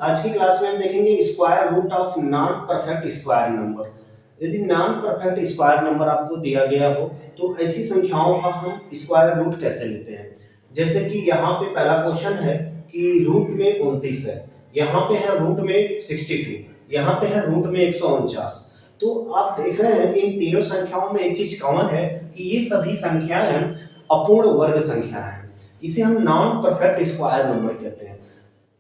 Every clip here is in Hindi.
आज की क्लास में हम देखेंगे square root of non perfect square number. यदि नॉन परफेक्ट स्क्वायर नंबर आपको दिया गया हो तो ऐसी संख्याओं का हम स्क्वायर रूट कैसे लेते हैं। जैसे कि यहाँ पे पहला क्वेश्चन है कि रूट में 29 है, यहाँ पे है रूट में 62, यहाँ पे है रूट में 149। तो आप देख रहे हैं कि इन तीनों संख्याओं में एक चीज कॉमन है कि ये सभी संख्याएं अपूर्ण वर्ग संख्या है। इसे हम नॉन परफेक्ट स्क्वायर नंबर कहते हैं।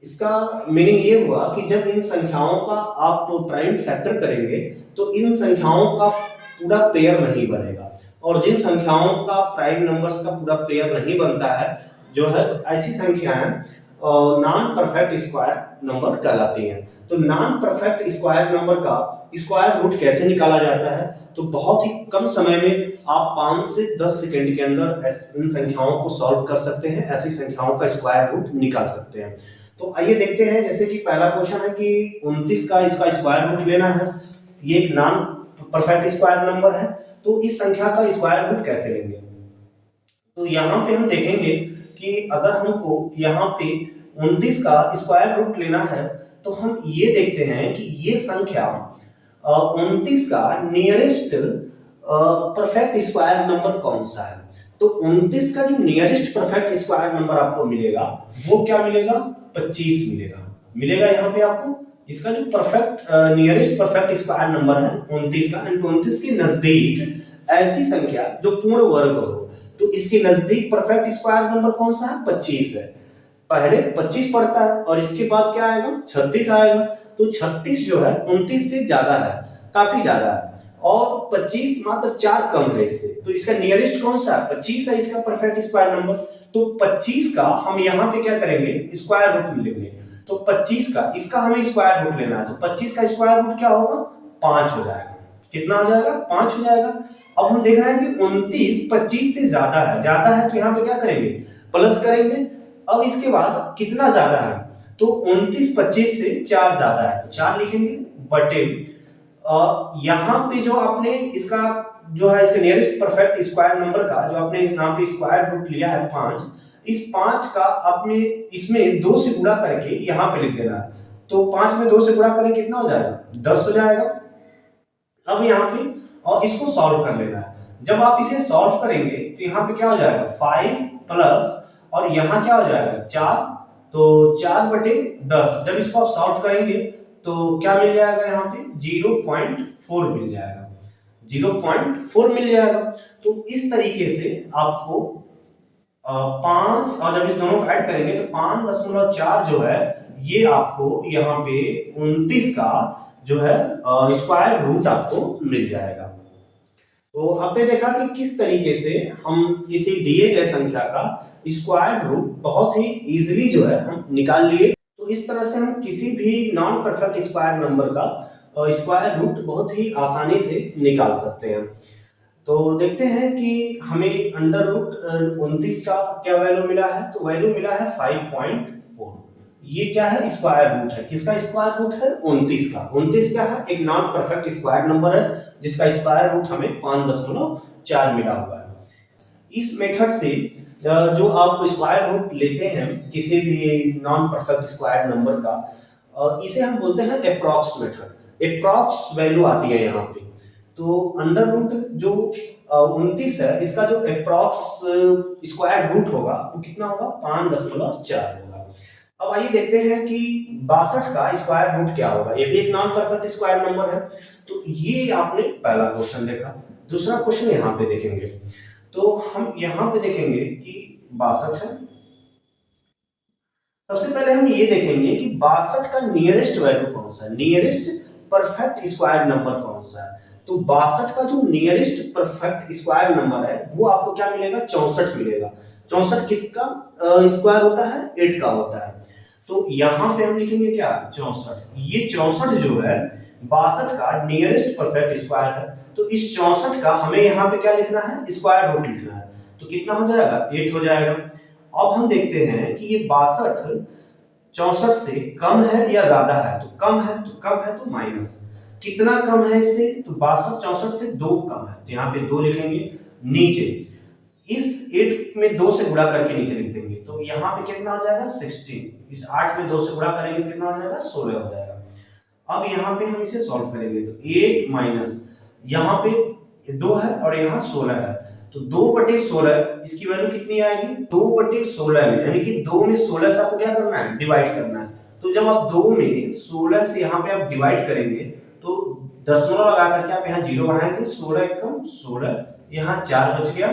इसका मीनिंग ये हुआ कि जब इन संख्याओं का आप प्राइम फैक्टर करेंगे तो इन संख्याओं का पूरा पेयर नहीं बनेगा, और जिन संख्याओं का प्राइम नंबर्स का पूरा पेयर नहीं बनता है जो है, तो ऐसी संख्याएं नॉन परफेक्ट स्क्वायर नंबर कहलाती हैं। तो नॉन परफेक्ट स्क्वायर नंबर का स्क्वायर रूट कैसे निकाला जाता है, तो बहुत ही कम समय में आप 5 से 10 सेकंड के अंदर इन संख्याओं को सॉल्व कर सकते हैं, ऐसी संख्याओं का स्क्वायर रूट निकाल सकते हैं। तो आइए देखते हैं। जैसे कि पहला क्वेश्चन है कि 29 का इसका स्क्वायर रूट लेना है। ये एक नॉन परफेक्ट स्क्वायर नंबर है, तो इस संख्या का स्क्वायर रूट कैसे लेंगे। तो यहाँ पे हम देखेंगे कि अगर हमको यहाँ पे 29 का स्क्वायर रूट लेना है तो हम ये देखते हैं कि ये संख्या 29 का नियरेस्ट परफेक्ट स्क्वायर नंबर कौन सा है। तो 29 का जो नियरेस्ट परफेक्ट स्क्वायर नंबर आपको मिलेगा वो क्या मिलेगा, 25 मिलेगा यहाँ पे आपको। इसका जो perfect nearest perfect square number है 29 का, एंड 29 के नजदीक ऐसी संख्या जो पूर्ण वर्ग हो, तो इसके नजदीक परफेक्ट स्क्वायर नंबर कौन सा है, 25 है। पहले 25 पड़ता है और इसके बाद क्या आएगा, 36 आएगा। तो 36 जो है 29 से ज्यादा है, काफी ज्यादा है, और 25 मात्र 4 कम है इससे। तो इसका नियरेस्ट कौन सा है, 25 है इसका परफेक्ट स्क्वायर नंबर। तो 25 का हम यहाँ पे क्या करेंगे, स्क्वायर रूट लेंगे। तो 25 का इसका हमें स्क्वायर रूट लेना है, तो 25 का स्क्वायर रूट क्या होगा, 5 हो जाएगा। कितना हो जाएगा, 5 हो जाएगा। अब हम देख रहे हैं कि 29 25 से ज्यादा है तो यहाँ पे क्या करेंगे, प्लस करेंगे। अब इसके बाद कितना ज्यादा है, तो 29 25 से 4 ज्यादा है तो 4 लिखेंगे बटे यहाँ पे जो आपने इसका जो है इसके नियरेस्ट परफेक्ट स्क्वायर नंबर का जो आपने यहाँ पे स्क्वायर रूट लिया है 5, इस 5 का आपने इसमें 2 से गुणा करके यहाँ पे लिख देना है। तो 5 में 2 से गुणा करें कितना हो जाएगा, 10 हो जाएगा। अब यहाँ पे और इसको सॉल्व कर लेना है। जब आप इसे सॉल्व करेंगे तो यहाँ पे क्या हो जाएगा, 5 प्लस और यहाँ क्या हो जाएगा 4, तो 4 बटे 10। जब इसको आप सॉल्व करेंगे तो क्या मिल जाएगा, यहाँ पे 0.4 मिल जाएगा, 0.4 मिल जाएगा। तो इस तरीके से आपको 5 और जब इस दोनों को ऐड करेंगे तो 5.4 जो है ये आपको यहाँ पे 29 का जो है स्क्वायर रूट आपको मिल जाएगा। तो आपने देखा कि किस तरीके से हम किसी दिए गए संख्या का स्क्वायर रूट बहुत ही इजीली जो है हम निकाल लिए। तो इस तरह से हम किसी भी नॉन परफेक्ट स्क्वायर नंबर का स्क्वायर रूट बहुत ही आसानी से निकाल सकते हैं। तो देखते हैं कि हमें अंडर रूट 29 का क्या वैल्यू मिला है, तो वैल्यू मिला है 5.4। ये क्या है, स्क्वायर रूट है। किसका स्क्वायर रूट है, 29 का। 29 क्या है, एक नॉन परफेक्ट स्क्वायर नंबर है जिसका स्क्वायर रूट हमें 5.4 मिला हुआ है। इस मेथड से जो आप स्क्वायर रूट लेते हैं किसी भी नॉन परफेक्ट स्क्वायर नंबर का, इसे हम बोलते हैं अप्रॉक्स मेथड। अप्रॉक्स वैल्यू आती है यहाँ पे। तो अंडर रूट जो 29 है इसका जो अप्रॉक्स स्क्वायर रूट होगा वो कितना होगा, 5.4 होगा। अब आइए देखते हैं कि 62 का स्क्वायर रूट क्या होगा। ये भी एक नॉन परफेक्ट स्क्वायर नंबर है। तो ये आपने पहला क्वेश्चन देखा। दूसरा क्वेश्चन यहाँ पे देखेंगे तो हम यहाँ पे देखेंगे कि 62 है। सबसे पहले हम ये देखेंगे कि 62 का नियरेस्ट वैल्यू कौन सा है, नियरेस्ट परफेक्ट स्क्वायर नंबर कौन सा है। तो 62 का जो नियरेस्ट परफेक्ट स्क्वायर नंबर है वो आपको क्या मिलेगा, 64 मिलेगा। 64 किसका स्क्वायर होता है, 8 का होता है। तो यहाँ पे हम लिखेंगे क्या, 64। ये 64 जो है 62 का नियरेस्ट परफेक्ट स्क्वायर है। तो इस 64 का हमें यहाँ पे क्या लिखना है, स्क्वायर रूट लिखना है। तो कितना हो जाएगा, 8 हो जाएगा। अब हम देखते हैं कि ये 62 64 से कम है या ज्यादा है, तो कम है तो माइनस। कितना कम है इससे, तो 62 64 से 2 कम है, तो यहाँ पे 2 लिखेंगे। नीचे इस 8 में 2 से गुणा करके नीचे लिख देंगे, तो यहाँ पे कितना हो जाएगा 16। इस 8 में 2 से गुणा करेंगे तो कितना हो जाएगा 16 हो जाएगा। अब यहाँ पे हम इसे सॉल्व करेंगे तो 8 माइनस यहाँ पे 2 है और यहाँ 16 है, तो 2/16 इसकी वैल्यू कितनी आएगी 2/16 में, यानी कि 2 में 16 से आपको क्या करना है डिवाइड करना है। तो जब आप 2 में 16 से यहाँ पे आप डिवाइड करेंगे तो दशमलव लगा करके आप यहाँ 0 बढ़ाएंगे, 16 एकम 16, यहाँ 4 बच गया,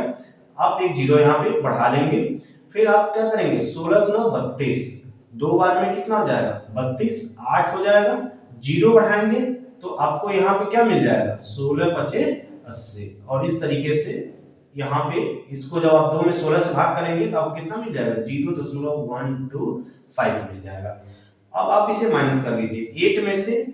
आप एक 0 यहाँ पे बढ़ा लेंगे। फिर आप क्या करेंगे 16 दूना 32, 2 बार में कितना हो जाएगा 32, 8 हो जाएगा, 0 बढ़ाएंगे तो आपको यहाँ पे क्या मिल जाएगा 16 पचे 80। और इस तरीके से यहाँ पे इसको जब आप 2 में 16 से भाग करेंगे तो आपको कितना मिल जाएगा 0.125 मिल जाएगा। अब आप इसे माइनस कर लीजिए, 8 में से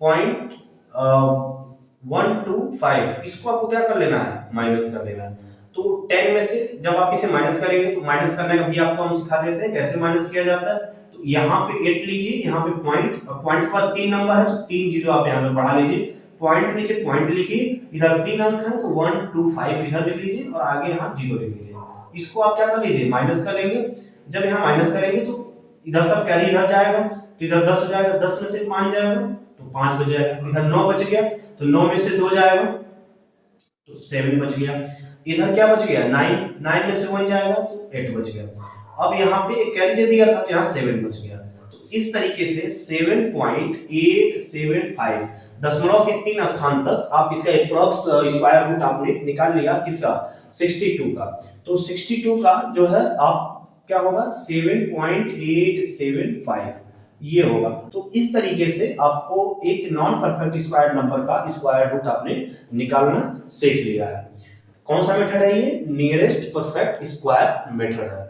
0.125 इसको आपको क्या कर लेना है माइनस कर लेना है। तो 10 में से जब आप इसे माइनस करेंगे तो माइनस करने का भी आपको हम सिखा देते हैं कैसे माइनस किया जाता है। तो यहाँ पे 8 लीजिए, यहाँ पे पॉइंट के बाद 3 नंबर है तो 3 जीरो आप यहाँ पे बढ़ा लीजिए, पॉइंट नीचे पॉइंट लिखिए, इधर 3 अंक है तो 125 इधर लिख लीजिए और आगे यहाँ 0 लिख लीजिए। इसको आप क्या कर लीजिए माइनस कर लेंगे। जब यहाँ माइनस करेंगे तो इधर सब कैरी इधर जाएगा तो इधर 10 हो जाएगा, 10 में से 5 जाएगा तो 5 बच जाएगा, इधर 9 बच गया तो 9 में से 2 जाएगा तो 7 बच गया, इधर क्या बच गया 9 में से 1 जाएगा तो 8 बच गया। अब यहाँ पे कैरी दे दिया था तो यहाँ 7 बच गया। तो इस तरीके से 7.875 दशमलव के 3 स्थान तक आप इसका एप्रोक्स स्क्वायर रूट आपने निकाल लिया किसका 62 का। तो 62 का जो है आप क्या होगा 7.875 ये होगा। तो इस तरीके से आपको एक नॉन परफेक्ट स्क्वायर नंबर का स्क्वायर रूट आपने निकालना सीख लिया है। कौन सा मेथड है ये नियरेस्ट परफेक्ट स्क्वायर मेथड है।